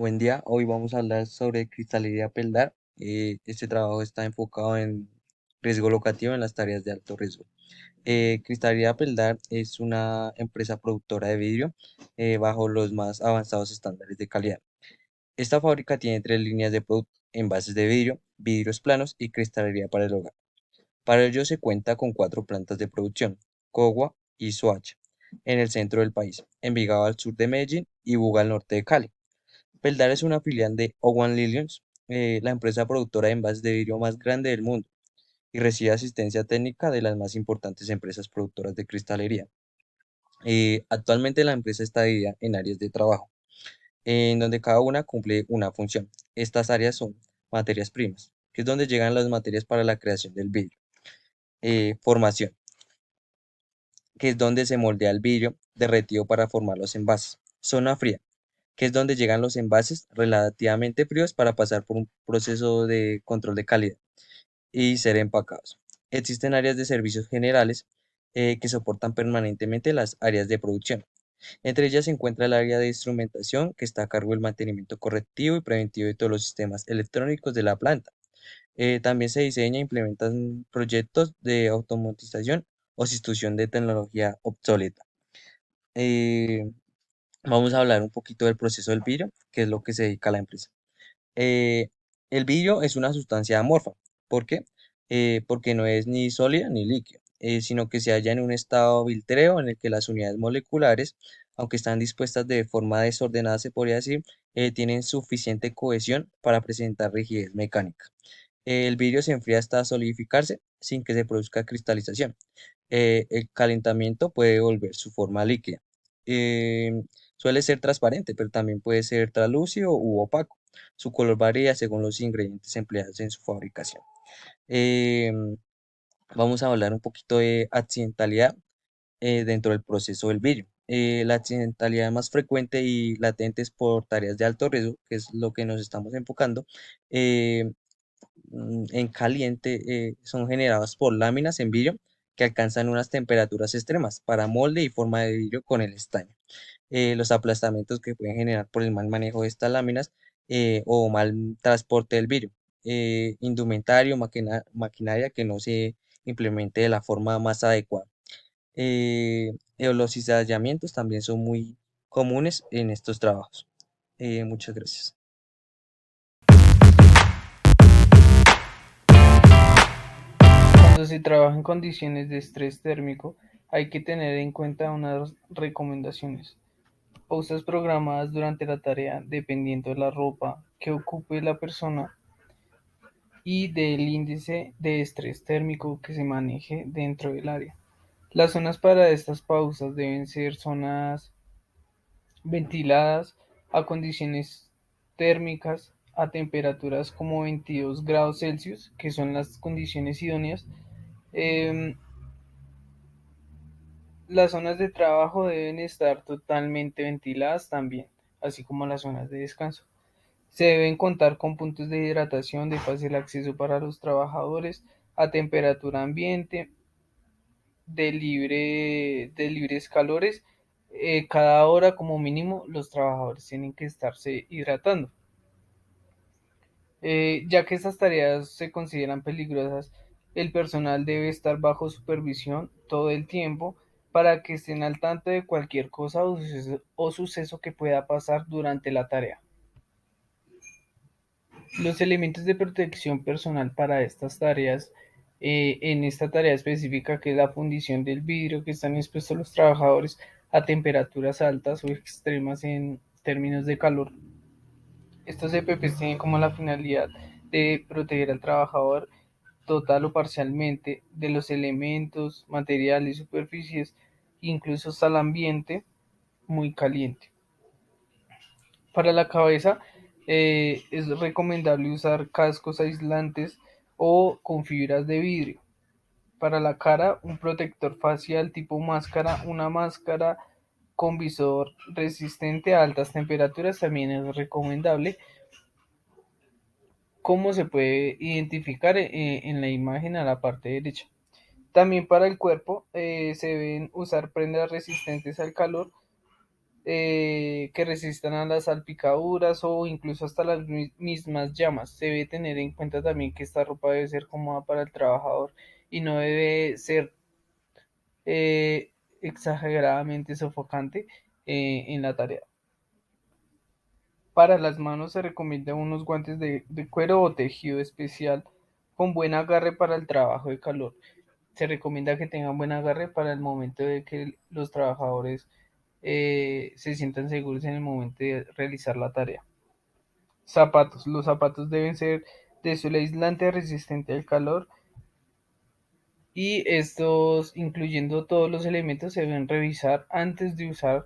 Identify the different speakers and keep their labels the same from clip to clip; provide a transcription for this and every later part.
Speaker 1: Buen día, hoy vamos a hablar sobre cristalería Peldar. Este trabajo está enfocado en riesgo locativo en las tareas de alto riesgo. Cristalería Peldar es una empresa productora de vidrio bajo los más avanzados estándares de calidad. Esta fábrica tiene tres líneas de producto: envases de vidrio, vidrios planos y cristalería para el hogar. Para ello se cuenta con cuatro plantas de producción: Cogua y Soacha en el centro del país, Envigado al sur de Medellín y Buga al norte de Cali. Peldar es una filial de Owen Lilions, la empresa productora de envases de vidrio más grande del mundo, y recibe asistencia técnica de las más importantes empresas productoras de cristalería. Actualmente la empresa está dividida en áreas de trabajo, en donde cada una cumple una función. Estas áreas son materias primas, que es donde llegan las materias para la creación del vidrio. Formación, que es donde se moldea el vidrio derretido para formar los envases. Zona fría, que es donde llegan los envases relativamente fríos para pasar por un proceso de control de calidad y ser empacados. Existen áreas de servicios generales que soportan permanentemente las áreas de producción. Entre ellas se encuentra el área de instrumentación, que está a cargo del mantenimiento correctivo y preventivo de todos los sistemas electrónicos de la planta. También se diseña e implementan proyectos de automatización o sustitución de tecnología obsoleta. Eh, Vamos a hablar un poquito del proceso del vidrio, que es lo que se dedica a la empresa. Eh, el vidrio es una sustancia amorfa. ¿Por qué? Porque no es ni sólida ni líquida, sino que se halla en un estado vitreo en el que las unidades moleculares, aunque están dispuestas de forma desordenada, se podría decir, tienen suficiente cohesión para presentar rigidez mecánica. El vidrio se enfría hasta solidificarse sin que se produzca cristalización. El calentamiento puede volver su forma líquida. Eh, Suele ser transparente, pero también puede ser translúcido u opaco. Su color varía según los ingredientes empleados en su fabricación. Eh, Vamos a hablar un poquito de accidentalidad dentro del proceso del vidrio. La accidentalidad más frecuente y latente es por tareas de alto riesgo, que es lo que nos estamos enfocando. eh, en caliente son generadas por láminas en vidrio que alcanzan unas temperaturas extremas para molde y forma de vidrio con el estaño. Los aplastamientos que pueden generar por el mal manejo de estas láminas o mal transporte del vidrio. Indumentario, maquinaria que no se implemente de la forma más adecuada. Los cizallamientos también son muy comunes en estos trabajos. Muchas gracias.
Speaker 2: Cuando se trabaja en condiciones de estrés térmico, hay que tener en cuenta unas recomendaciones. Pausas programadas durante la tarea, dependiendo de la ropa que ocupe la persona y del índice de estrés térmico que se maneje dentro del área. Las zonas para estas pausas deben ser zonas ventiladas a condiciones térmicas a temperaturas como 22 grados Celsius, que son las condiciones idóneas. Em, Las zonas de trabajo deben estar totalmente ventiladas también, así como las zonas de descanso. Se deben contar con puntos de hidratación de fácil acceso para los trabajadores a temperatura ambiente, de libres calores. Cada hora como mínimo los trabajadores tienen que estarse hidratando. Ya que estas tareas se consideran peligrosas, el personal debe estar bajo supervisión todo el tiempo para que estén al tanto de cualquier cosa o suceso que pueda pasar durante la tarea. Los elementos de protección personal para estas tareas, en esta tarea específica que es la fundición del vidrio, que están expuestos los trabajadores a temperaturas altas o extremas en términos de calor. Estos EPPs tienen como la finalidad de proteger al trabajador total o parcialmente de los elementos, materiales, superficies, incluso hasta el ambiente muy caliente. Para la cabeza es recomendable usar cascos aislantes o con fibras de vidrio. Para la cara, un protector facial tipo máscara, una máscara con visor resistente a altas temperaturas también es recomendable, como se puede identificar en la imagen a la parte derecha. También para el cuerpo se deben usar prendas resistentes al calor que resistan a las salpicaduras o incluso hasta las mismas llamas. Se debe tener en cuenta también que esta ropa debe ser cómoda para el trabajador y no debe ser exageradamente sofocante en la tarea. Para las manos se recomienda unos guantes de cuero o tejido especial con buen agarre para el trabajo de calor. Se recomienda que tengan buen agarre para el momento de que los trabajadores se sientan seguros en el momento de realizar la tarea. Zapatos. Los zapatos deben ser de suela aislante, resistente al calor y estos, incluyendo todos los elementos, se deben revisar antes de usar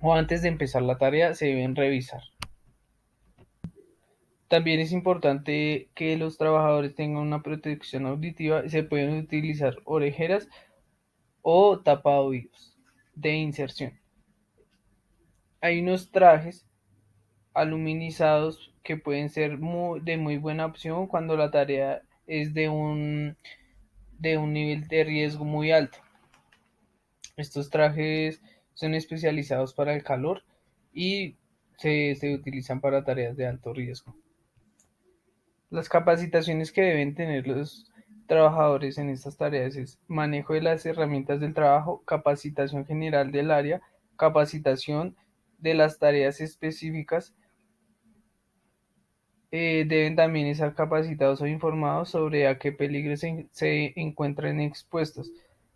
Speaker 2: o antes de empezar la tarea, se deben revisar. También es importante que los trabajadores tengan una protección auditiva. Se pueden utilizar orejeras o tapaoídos de inserción. Hay unos trajes aluminizados que pueden ser de muy buena opción cuando la tarea es de un nivel de riesgo muy alto. Estos trajes son especializados para el calor y se utilizan para tareas de alto riesgo. Las capacitaciones que deben tener los trabajadores en estas tareas es manejo de las herramientas del trabajo, capacitación general del área, capacitación de las tareas específicas. Deben también estar capacitados o informados sobre a qué peligros se encuentran expuestos,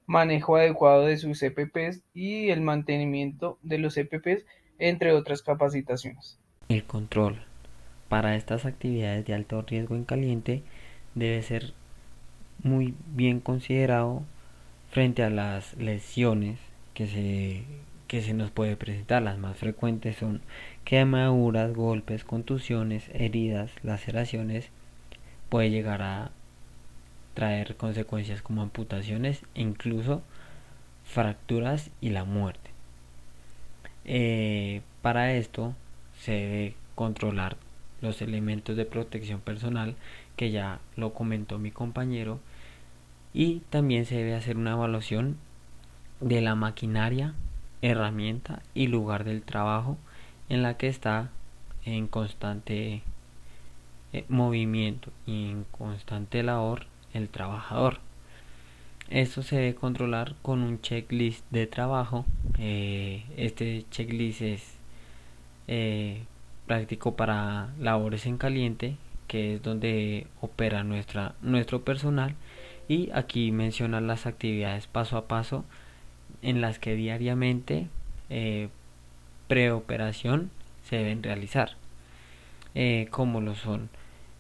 Speaker 2: manejo adecuado de sus EPPs y el mantenimiento de los EPPs, entre otras capacitaciones.
Speaker 3: El control para estas actividades de alto riesgo en caliente debe ser muy bien considerado frente a las lesiones que se nos puede presentar. Las más frecuentes son quemaduras, golpes, contusiones, heridas, laceraciones. Puede llegar a traer consecuencias como amputaciones e incluso fracturas y la muerte. Para esto se debe controlar los elementos de protección personal, que ya lo comentó mi compañero, y también se debe hacer una evaluación de la maquinaria, herramienta y lugar del trabajo en la que está en constante movimiento y en constante labor el trabajador. Esto se debe controlar con un checklist de trabajo. Este checklist es práctico para labores en caliente, que es donde opera nuestro personal, y aquí menciona las actividades paso a paso en las que diariamente preoperación se deben realizar, como lo son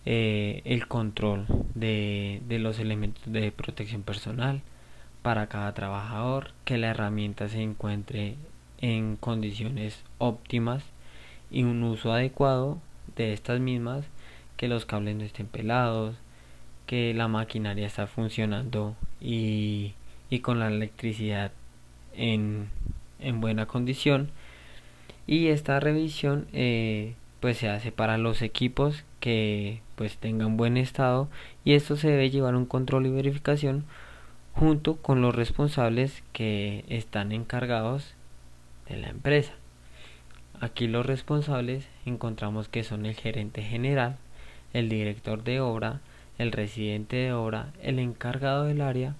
Speaker 3: el control de los elementos de protección personal para cada trabajador, que la herramienta se encuentre en condiciones óptimas y un uso adecuado de estas mismas, que los cables no estén pelados, que la maquinaria está funcionando y con la electricidad en buena condición. Y esta revisión pues se hace para los equipos que pues tengan buen estado, y esto se debe llevar un control y verificación junto con los responsables que están encargados de la empresa. Aquí los responsables encontramos que son el gerente general, el director de obra, el residente de obra, el encargado del área,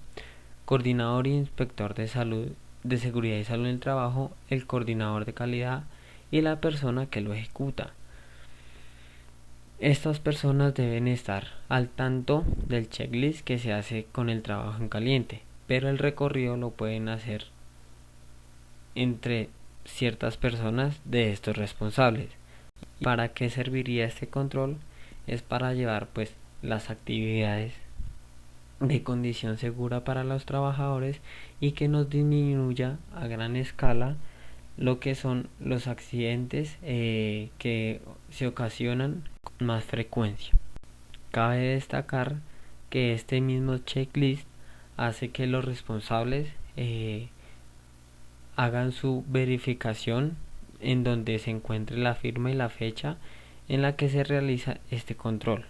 Speaker 3: coordinador y inspector de salud, de seguridad y salud en el trabajo, el coordinador de calidad y la persona que lo ejecuta. Estas personas deben estar al tanto del checklist que se hace con el trabajo en caliente, pero el recorrido lo pueden hacer entre ciertas personas de estos responsables. ¿Para qué serviría este control? Es para llevar pues las actividades de condición segura para los trabajadores y que nos disminuya a gran escala lo que son los accidentes que se ocasionan con más frecuencia. Cabe destacar que este mismo checklist hace que los responsables hagan su verificación en donde se encuentre la firma y la fecha en la que se realiza este control.